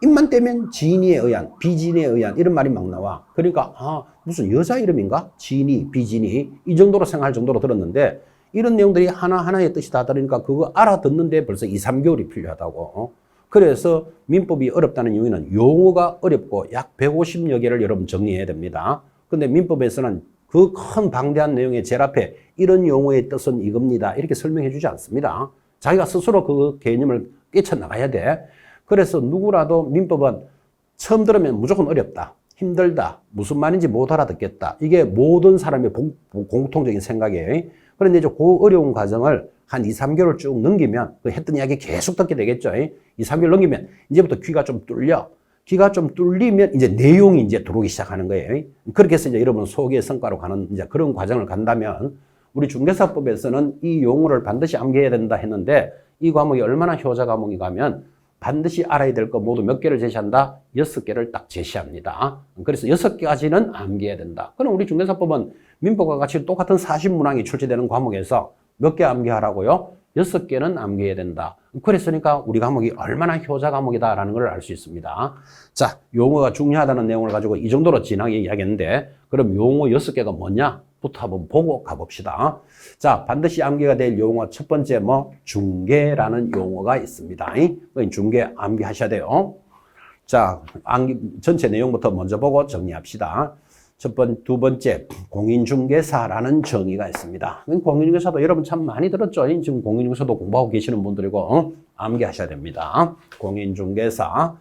A: 입만 떼면 진의에 의한, 비진의에 의한 이런 말이 막 나와. 그러니까 무슨 여자 이름인가? 진의, 비진의 이 정도로 생각할 정도로 들었는데 이런 내용들이 하나하나의 뜻이 다 다르니까 그거 알아듣는데 벌써 2, 3개월이 필요하다고. 그래서 민법이 어렵다는 이유는 용어가 어렵고 약 150여 개를 여러분 정리해야 됩니다. 근데 민법에서는 그 큰 방대한 내용의 제일 앞에 이런 용어의 뜻은 이겁니다. 이렇게 설명해 주지 않습니다. 자기가 스스로 그 개념을 깨쳐나가야 돼. 그래서 누구라도 민법은 처음 들으면 무조건 어렵다, 힘들다, 무슨 말인지 못 알아듣겠다. 이게 모든 사람의 공통적인 생각이에요. 그런데 이제 그 어려운 과정을 한 2, 3개월 쭉 넘기면 그 했던 이야기 계속 듣게 되겠죠. 2, 3개월 넘기면 이제부터 귀가 좀 뚫려. 귀가 좀 뚫리면 이제 내용이 이제 들어오기 시작하는 거예요. 그렇게 해서 이제 여러분 소기의 성과로 가는 이제 그런 과정을 간다면 우리 중개사법에서는 이 용어를 반드시 암기해야 된다 했는데 이 과목이 얼마나 효자 과목이 가면 반드시 알아야 될 거 모두 몇 개를 제시한다? 6개를 딱 제시합니다. 그래서 6개까지는 암기해야 된다. 그럼 우리 중개사법은 민법과 같이 똑같은 40문항이 출제되는 과목에서 몇 개 암기하라고요? 6개는 암기해야 된다. 그랬으니까 우리 과목이 얼마나 효자 과목이다라는 걸 알 수 있습니다. 자, 용어가 중요하다는 내용을 가지고 이 정도로 진하게 이야기했는데 그럼 용어 6개가 뭐냐? 부터 한번 보고 가봅시다. 자, 반드시 암기가 될 용어 첫 번째 중개라는 용어가 있습니다. 중개 암기하셔야 돼요. 자, 전체 내용부터 먼저 보고 정리합시다. 두 번째, 공인중개사라는 정의가 있습니다. 공인중개사도 여러분 참 많이 들었죠? 지금 공인중개사도 공부하고 계시는 분들이고, 암기하셔야 됩니다. 공인중개사.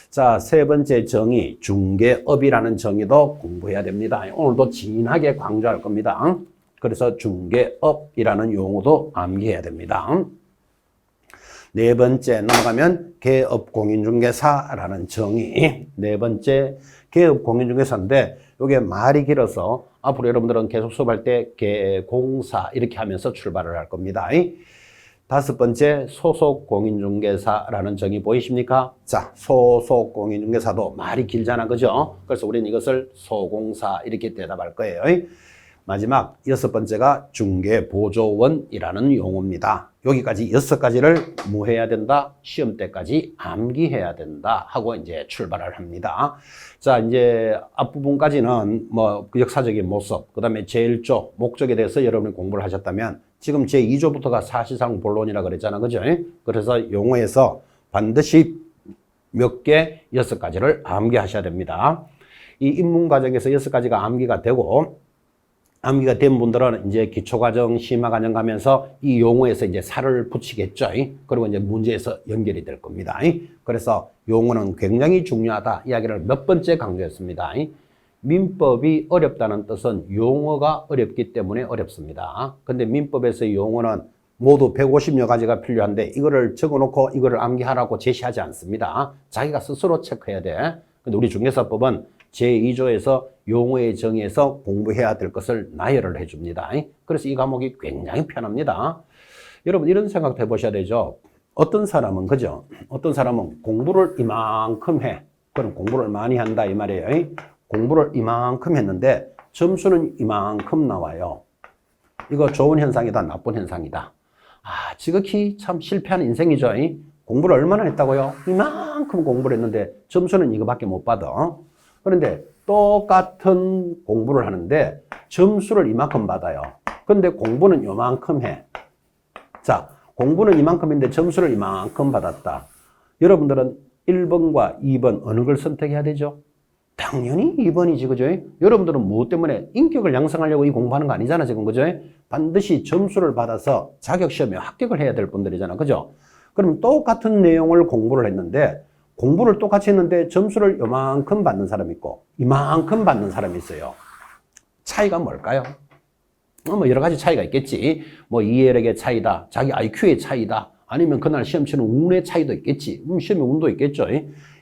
A: 자, 세 번째 정의, 중개업이라는 정의도 공부해야 됩니다. 오늘도 진하게 강조할 겁니다. 그래서 중개업이라는 용어도 암기해야 됩니다. 네 번째 넘어가면 개업공인중개사라는 정의. 네 번째 개업공인중개사인데 이게 말이 길어서 앞으로 여러분들은 계속 수업할 때 개공사 이렇게 하면서 출발을 할 겁니다. 다섯 번째 소속공인중개사라는 정의 보이십니까? 자, 소속공인중개사도 말이 길잖아, 그죠? 그래서 우리는 이것을 소공사 이렇게 대답할 거예요. 마지막 여섯 번째가 중개보조원이라는 용어입니다. 여기까지 6가지를 뭐 해야 된다? 시험 때까지 암기해야 된다 하고 이제 출발을 합니다. 자, 이제 앞부분까지는 뭐 역사적인 모습, 그 다음에 제1조, 목적에 대해서 여러분이 공부를 하셨다면 지금 제2조부터가 사실상 본론이라 그랬잖아, 그죠? 그래서 용어에서 반드시 몇 개, 6가지를 암기하셔야 됩니다. 이 입문 과정에서 6가지가 암기가 되고 암기가 된 분들은 이제 기초과정, 심화과정 가면서 이 용어에서 이제 살을 붙이겠죠. 그리고 이제 문제에서 연결이 될 겁니다. 그래서 용어는 굉장히 중요하다. 이야기를 몇 번째 강조했습니다. 민법이 어렵다는 뜻은 용어가 어렵기 때문에 어렵습니다. 근데 민법에서의 용어는 모두 150여 가지가 필요한데 이거를 적어놓고 이거를 암기하라고 제시하지 않습니다. 자기가 스스로 체크해야 돼. 근데 우리 중개사법은 제2조에서 용어의 정의에서 공부해야 될 것을 나열을 해줍니다. 그래서 이 과목이 굉장히 편합니다. 여러분 이런 생각도 해보셔야 되죠. 어떤 사람은 그죠? 어떤 사람은 공부를 이만큼 해. 그럼 공부를 많이 한다 이 말이에요. 공부를 이만큼 했는데 점수는 이만큼 나와요. 이거 좋은 현상이다, 나쁜 현상이다. 지극히 참 실패한 인생이죠. 공부를 얼마나 했다고요? 이만큼 공부를 했는데 점수는 이거밖에 못 받아. 그런데 똑같은 공부를 하는데 점수를 이만큼 받아요. 그런데 공부는 요만큼 해. 자, 공부는 이만큼인데 점수를 이만큼 받았다. 여러분들은 1번과 2번 어느 걸 선택해야 되죠? 당연히 2번이지, 그죠? 여러분들은 무엇 때문에 인격을 양성하려고 이 공부하는 거 아니잖아, 지금, 그죠? 반드시 점수를 받아서 자격시험에 합격을 해야 될 분들이잖아, 그죠? 그럼 똑같은 내용을 공부를 했는데 공부를 똑같이 했는데 점수를 요만큼 받는 사람이 있고 이만큼 받는 사람이 있어요. 차이가 뭘까요? 뭐 여러 가지 차이가 있겠지. 뭐 이해력의 차이다, 자기 IQ의 차이다, 아니면 그날 시험 치는 운의 차이도 있겠지. 시험에 운도 있겠죠.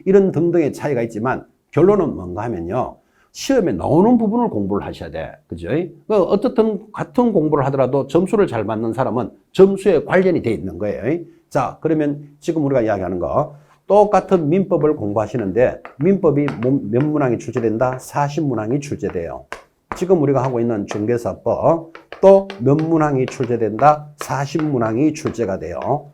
A: 이런 등등의 차이가 있지만 결론은 뭔가 하면요. 시험에 나오는 부분을 공부를 하셔야 돼. 그죠? 어떻든 같은 공부를 하더라도 점수를 잘 받는 사람은 점수에 관련이 돼 있는 거예요. 자, 그러면 지금 우리가 이야기하는 거 똑같은 민법을 공부하시는데 민법이 몇 문항이 출제된다? 40문항이 출제돼요. 지금 우리가 하고 있는 중개사법 또 몇 문항이 출제된다? 40문항이 출제가 돼요.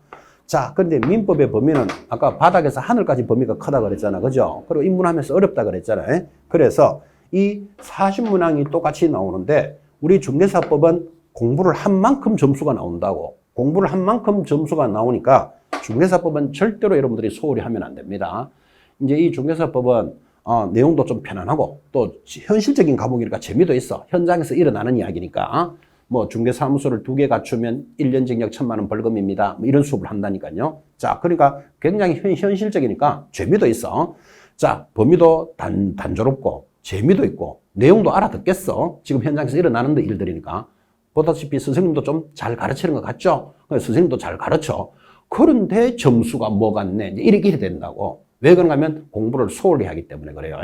A: 자, 그런데 민법의 범위는 아까 바닥에서 하늘까지 범위가 크다 그랬잖아. 그죠? 그리고 입문하면서 어렵다 그랬잖아요. 그래서 이 40문항이 똑같이 나오는데 우리 중개사법은 공부를 한 만큼 점수가 나온다고. 공부를 한 만큼 점수가 나오니까 중개사법은 절대로 여러분들이 소홀히 하면 안 됩니다. 이제 이 중개사법은 내용도 좀 편안하고 또 현실적인 과목이니까 재미도 있어. 현장에서 일어나는 이야기니까. 뭐 중개사무소를 2개 갖추면 1년 징역 1,000만 원 벌금입니다. 뭐 이런 수업을 한다니까요. 자, 그러니까 굉장히 현실적이니까 재미도 있어. 자, 범위도 단조롭고 재미도 있고 내용도 알아듣겠어. 지금 현장에서 일어나는 일들이니까. 보다시피 선생님도 좀 잘 가르치는 것 같죠? 선생님도 잘 가르쳐. 그런데 점수가 뭐 같네. 이렇게 된다고. 왜 그런가 하면 공부를 소홀히 하기 때문에 그래요.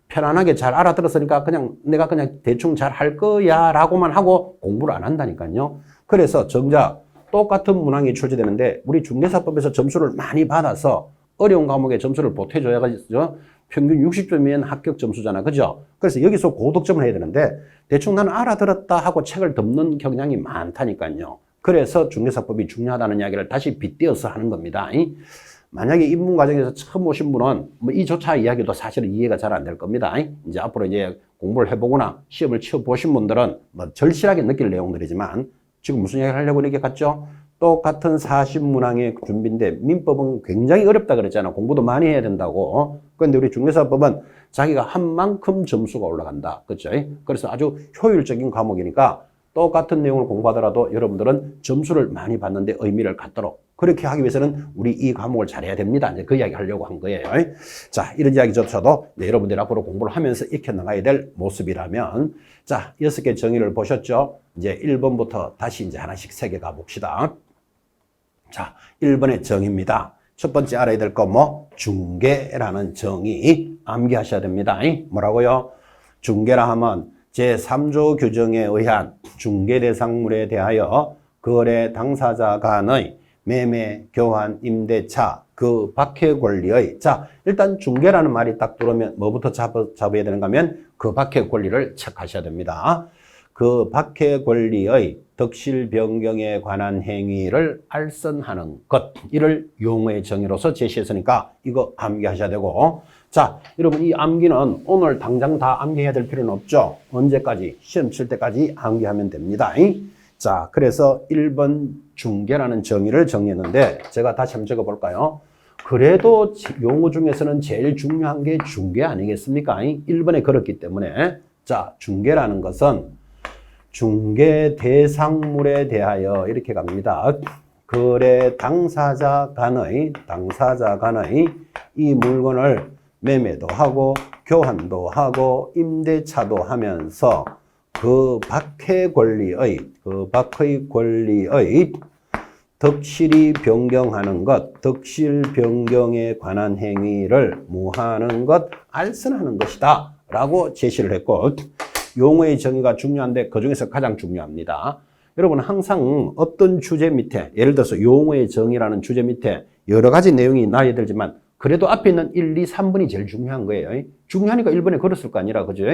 A: 편안하게 잘 알아들었으니까 내가 그냥 대충 잘 할 거야 라고만 하고 공부를 안 한다니까요. 그래서 정작 똑같은 문항이 출제되는데 우리 중개사법에서 점수를 많이 받아서 어려운 과목에 점수를 보태줘야겠죠. 평균 60점이면 합격 점수잖아. 그죠? 그래서 여기서 고득점을 해야 되는데 대충 나는 알아들었다 하고 책을 덮는 경향이 많다니까요. 그래서 중개사법이 중요하다는 이야기를 다시 빗대어서 하는 겁니다. 만약에 입문 과정에서 처음 오신 분은 뭐 이조차 이야기도 사실은 이해가 잘 안 될 겁니다. 이제 앞으로 이제 공부를 해보거나 시험을 치어보신 분들은 뭐 절실하게 느낄 내용들이지만 지금 무슨 이야기를 하려고 이렇게 갔죠? 똑같은 40문항의 준비인데 민법은 굉장히 어렵다 그랬잖아. 공부도 많이 해야 된다고. 그런데 우리 중개사법은 자기가 한 만큼 점수가 올라간다. 그렇죠? 그래서 아주 효율적인 과목이니까 똑같은 내용을 공부하더라도 여러분들은 점수를 많이 받는데 의미를 갖도록 그렇게 하기 위해서는 우리 이 과목을 잘해야 됩니다. 이제 그 이야기 하려고 한 거예요. 자, 이런 이야기조차도 여러분들이 앞으로 공부를 하면서 익혀나가야 될 모습이라면 자, 6개 정의를 보셨죠? 이제 1번부터 다시 이제 하나씩 새겨 가봅시다. 자, 1번의 정의입니다. 첫 번째 알아야 될 거 뭐? 중개라는 정의 암기하셔야 됩니다. 뭐라고요? 중개라 하면 제3조 규정에 의한 중개대상물에 대하여 거래 당사자 간의 매매, 교환, 임대차, 그 밖의 권리의 자, 일단 중개라는 말이 딱 들어오면 뭐부터 잡아야 되는가 하면 그 밖의 권리를 체크하셔야 됩니다. 그 밖의 권리의 덕실 변경에 관한 행위를 알선하는 것, 이를 용어의 정의로서 제시했으니까 이거 암기하셔야 되고 자, 여러분 이 암기는 오늘 당장 다 암기해야 될 필요는 없죠. 언제까지? 시험 칠 때까지 암기하면 됩니다. 자, 그래서 1번 중개라는 정의를 정리했는데 제가 다시 한번 적어볼까요? 그래도 용어 중에서는 제일 중요한 게 중개 아니겠습니까? 1번에 그렇기 때문에 자, 중개라는 것은 중개 대상물에 대하여 이렇게 갑니다. 거래 당사자 간의 이 물건을 매매도 하고 교환도 하고 임대차도 하면서 그 밖의 권리의 덕실이 변경하는 것, 덕실 변경에 관한 행위를 무하는 것, 알선하는 것이다 라고 제시를 했고 용어의 정의가 중요한데 그중에서 가장 중요합니다. 여러분 항상 어떤 주제 밑에 예를 들어서 용어의 정의라는 주제 밑에 여러 가지 내용이 나와야 되지만 그래도 앞에 있는 1, 2, 3번이 제일 중요한 거예요. 중요하니까 1번에 걸었을 거 아니라 그죠?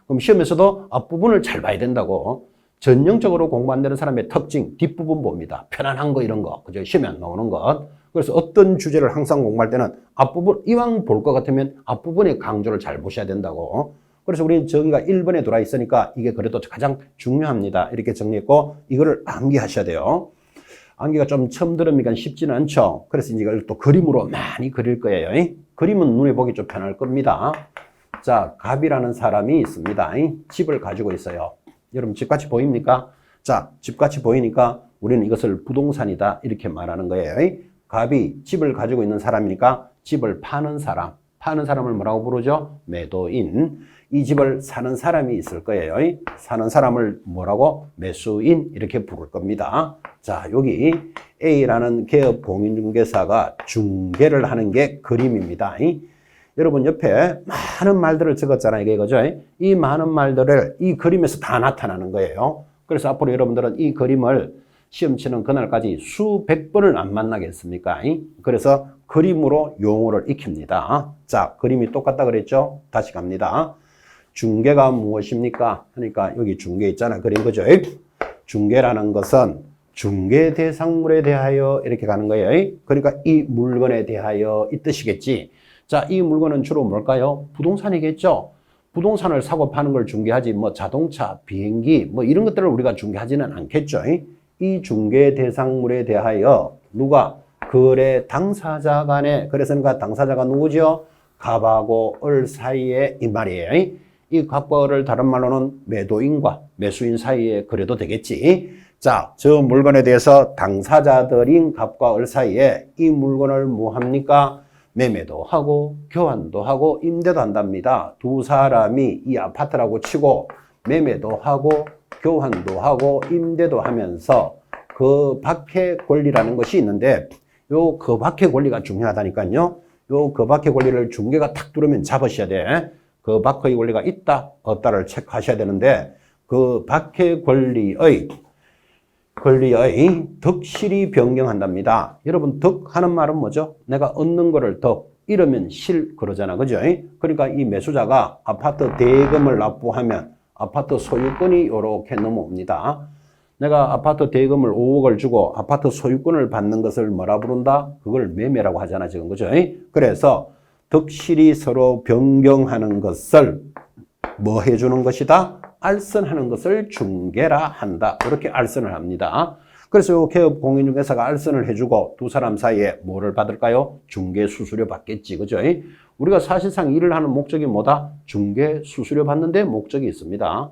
A: 그럼 시험에서도 앞부분을 잘 봐야 된다고. 전형적으로 공부 안 되는 사람의 특징 뒷부분 봅니다. 편안한 거 이런 거 그죠? 시험에 안 나오는 것. 그래서 어떤 주제를 항상 공부할 때는 앞부분 이왕 볼 것 같으면 앞부분의 강조를 잘 보셔야 된다고. 그래서 우리 정의가 1번에 들어와 있으니까 이게 그래도 가장 중요합니다. 이렇게 정리했고 이거를 암기하셔야 돼요. 암기가 좀 처음 들으니까 쉽지는 않죠. 그래서 이제 이걸 또 그림으로 많이 그릴 거예요. 그림은 눈에 보기 좀 편할 겁니다. 자, 갑이라는 사람이 있습니다. 집을 가지고 있어요. 여러분 집같이 보입니까? 자, 집같이 보이니까 우리는 이것을 부동산이다 이렇게 말하는 거예요. 갑이 집을 가지고 있는 사람이니까 집을 파는 사람, 하는 사람을 뭐라고 부르죠? 매도인. 이 집을 사는 사람이 있을 거예요. 사는 사람을 뭐라고? 매수인 이렇게 부를 겁니다. 자, 여기 A라는 개업 공인중개사가 중개를 하는 게 그림입니다. 여러분 옆에 많은 말들을 적었잖아요. 이거죠. 이 많은 말들을 이 그림에서 다 나타나는 거예요. 그래서 앞으로 여러분들은 이 그림을 시험 치는 그날까지 수백 번을 안 만나겠습니까? 그래서 그림으로 용어를 익힙니다. 자, 그림이 똑같다 그랬죠? 다시 갑니다. 중개가 무엇입니까? 그러니까 여기 중개 있잖아. 그린 거죠. 중개라는 것은 중개 대상물에 대하여 이렇게 가는 거예요. 그러니까 이 물건에 대하여 이 뜻이겠지. 자, 이 물건은 주로 뭘까요? 부동산이겠죠. 부동산을 사고 파는 걸 중개하지 뭐 자동차, 비행기 뭐 이런 것들을 우리가 중개하지는 않겠죠. 이 중개 대상물에 대하여 누가? 거래 당사자 간에, 그래서 당사자가 누구죠? 갑하고 을 사이에 이 말이에요. 이 갑과 을을 다른 말로는 매도인과 매수인 사이에 그래도 되겠지. 자, 저 물건에 대해서 당사자들인 갑과 을 사이에 이 물건을 뭐 합니까? 매매도 하고 교환도 하고 임대도 한답니다. 두 사람이 이 아파트라고 치고 매매도 하고 교환도 하고 임대도 하면서 그 밖의 권리라는 것이 있는데 요 그 밖의 권리가 중요하다니까요. 요 그 밖의 권리를 중개가 탁 뚫으면 잡으셔야 돼. 그 밖의 권리가 있다 없다를 체크하셔야 되는데 그 밖의 권리의 덕실이 변경한답니다. 여러분 덕 하는 말은 뭐죠? 내가 얻는 거를 덕, 이러면 실 그러잖아. 그죠? 그러니까 이 매수자가 아파트 대금을 납부하면 아파트 소유권이 이렇게 넘어옵니다. 내가 아파트 대금을 5억을 주고 아파트 소유권을 받는 것을 뭐라 부른다? 그걸 매매라고 하잖아. 지금 그죠? 그래서 덕실이 서로 변경하는 것을 뭐 해주는 것이다? 알선하는 것을 중개라 한다. 이렇게 알선을 합니다. 그래서 개업 공인중개사가 알선을 해주고 두 사람 사이에 뭐를 받을까요? 중개 수수료 받겠지. 그죠? 우리가 사실상 일을 하는 목적이 뭐다? 중개 수수료 받는데 목적이 있습니다.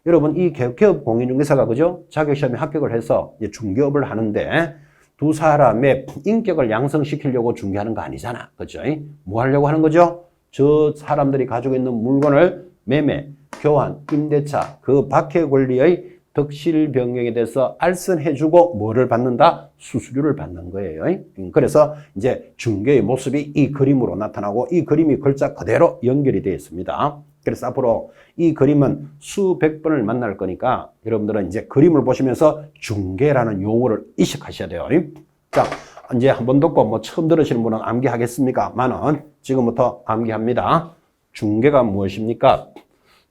A: 여러분 이 개업 공인중개사가 그죠? 자격시험에 합격을 해서 이제 중개업을 하는데 두 사람의 인격을 양성시키려고 중개하는 거 아니잖아. 그죠? 뭐 하려고 하는 거죠? 저 사람들이 가지고 있는 물건을 매매, 교환, 임대차, 그 밖의 권리의 덕실 변경에 대해서 알선해주고 뭐를 받는다? 수수료를 받는 거예요. 그래서 이제 중개의 모습이 이 그림으로 나타나고 이 그림이 글자 그대로 연결이 되어 있습니다. 그래서 앞으로 이 그림은 수백 번을 만날 거니까 여러분들은 이제 그림을 보시면서 중개라는 용어를 인식하셔야 돼요. 자, 이제 한번 듣고 뭐 처음 들으시는 분은 암기하겠습니까? 만은 지금부터 암기합니다. 중개가 무엇입니까?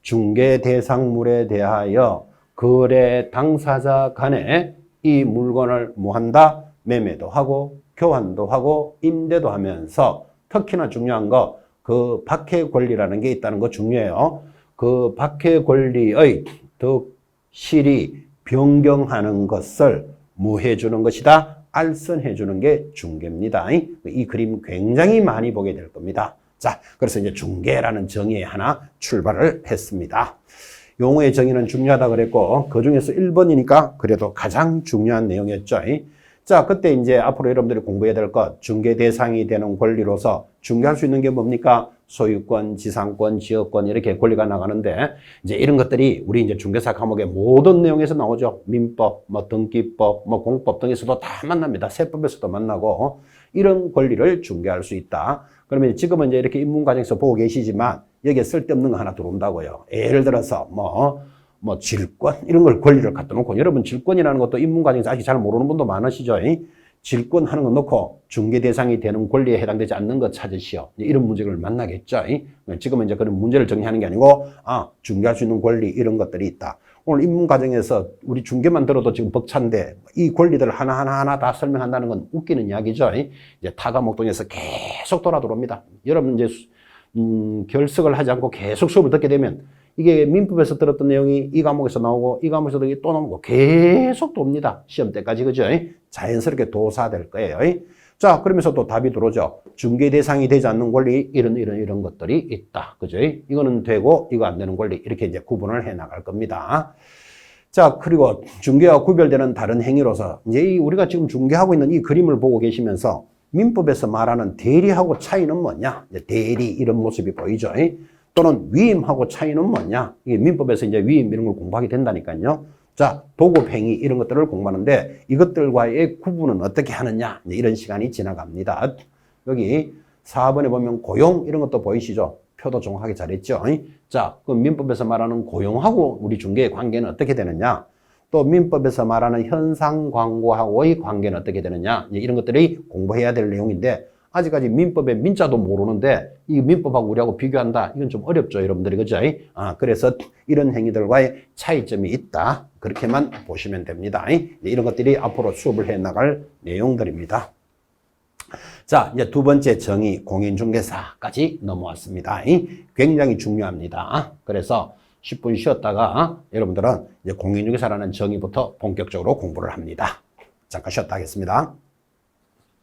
A: 중개 대상물에 대하여 거래 당사자 간에 이 물건을 뭐 한다? 매매도 하고 교환도 하고 임대도 하면서 특히나 중요한 거 그 밖의 권리라는 게 있다는 거 중요해요. 그 밖의 권리의 덕실이 변경하는 것을 뭐 해주는 것이다? 알선해주는 게 중개입니다. 이 그림 굉장히 많이 보게 될 겁니다. 자, 그래서 이제 중개라는 정의에 하나 출발을 했습니다. 용어의 정의는 중요하다 그랬고 그 중에서 1번이니까 그래도 가장 중요한 내용이었죠. 자, 그때 이제 앞으로 여러분들이 공부해야 될 것, 중개 대상이 되는 권리로서 중개할 수 있는 게 뭡니까? 소유권, 지상권, 지역권 이렇게 권리가 나가는데 이제 이런 것들이 우리 이제 중개사 과목의 모든 내용에서 나오죠. 민법, 뭐 등기법, 뭐 공법 등에서도 다 만납니다. 세법에서도 만나고 이런 권리를 중개할 수 있다. 그러면 지금은 이제 이렇게 입문과정에서 보고 계시지만 여기에 쓸데없는 거 하나 들어온다고요. 예를 들어서 뭐 질권 이런 걸 권리를 갖다 놓고 여러분 질권이라는 것도 입문과정에서 아직 잘 모르는 분도 많으시죠. 질권 하는 거 놓고 중개 대상이 되는 권리에 해당되지 않는 것 찾으시오. 이런 문제를 만나겠죠. 지금은 이제 그런 문제를 정리하는 게 아니고 중개할 수 있는 권리 이런 것들이 있다. 오늘 입문과정에서 우리 중개만 들어도 지금 벅찬데 이 권리들 하나하나 다 설명한다는 건 웃기는 이야기죠. 이제 타과목동에서 계속 돌아 들어옵니다. 여러분 이제 결석을 하지 않고 계속 수업을 듣게 되면 이게 민법에서 들었던 내용이 이 과목에서 나오고 이 과목에서 또 나오고 계속 돕니다. 시험 때까지. 그죠? 자연스럽게 도사될 거예요. 자, 그러면서 또 답이 들어오죠. 중개 대상이 되지 않는 권리 이런 것들이 있다. 그죠? 이거는 되고 이거 안 되는 권리 이렇게 이제 구분을 해 나갈 겁니다. 자, 그리고 중개와 구별되는 다른 행위로서 이제 우리가 지금 중개하고 있는 이 그림을 보고 계시면서 민법에서 말하는 대리하고 차이는 뭐냐? 이제 대리 이런 모습이 보이죠. 또는 위임하고 차이는 뭐냐? 이게 민법에서 이제 위임 이런 걸 공부하게 된다니까요. 자, 도급행위 이런 것들을 공부하는데 이것들과의 구분은 어떻게 하느냐? 이제 이런 시간이 지나갑니다. 여기 4번에 보면 고용 이런 것도 보이시죠? 표도 정확하게 잘했죠. 자, 그럼 민법에서 말하는 고용하고 우리 중개의 관계는 어떻게 되느냐? 또 민법에서 말하는 현상 광고하고의 관계는 어떻게 되느냐? 이런 것들이 공부해야 될 내용인데 아직까지 민법의 민자도 모르는데 이 민법하고 우리하고 비교한다. 이건 좀 어렵죠, 여러분들이. 그죠? 그래서 이런 행위들과의 차이점이 있다. 그렇게만 보시면 됩니다. 이런 것들이 앞으로 수업을 해 나갈 내용들입니다. 자, 이제 두 번째 정의, 공인중개사까지 넘어왔습니다. 굉장히 중요합니다. 그래서 10분 쉬었다가 여러분들은 이제 공인중개사라는 정의부터 본격적으로 공부를 합니다. 잠깐 쉬었다 하겠습니다.